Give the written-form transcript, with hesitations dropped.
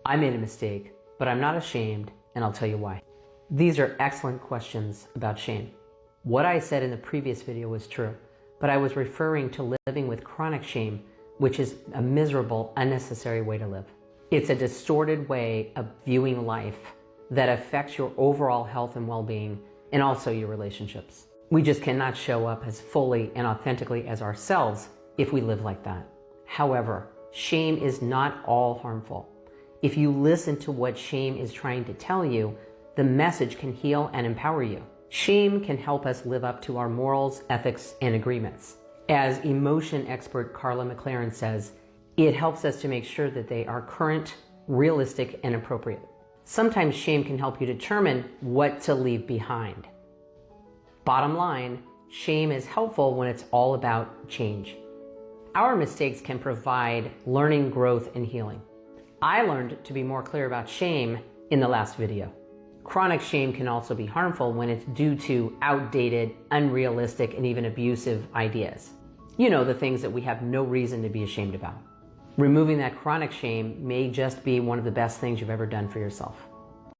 I made a mistake, but I'm not ashamed, and I'll tell you why. These are excellent questions about shame. What I said in the previous video was true, but I was referring to living with chronic shame, which is a miserable, unnecessary way to live. It's a distorted way of viewing life that affects your overall health and well-being, and also your relationships. We just cannot show up as fully and authentically as ourselves if we live like that. However, shame is not all harmful. If you listen to what shame is trying to tell you, the message can heal and empower you. Shame can help us live up to our morals, ethics, and agreements. As emotion expert Carla McLaren says, it helps us to make sure that they are current, realistic, and appropriate. Sometimes shame can help you determine what to leave behind. Bottom line, shame is helpful when it's all about change. Our mistakes can provide learning, growth, and healing. I learned to be more clear about shame in the last video. Chronic shame can also be harmful when it's due to outdated, unrealistic, and even abusive ideas. You know, the things that we have no reason to be ashamed about. Removing that chronic shame may just be one of the best things you've ever done for yourself.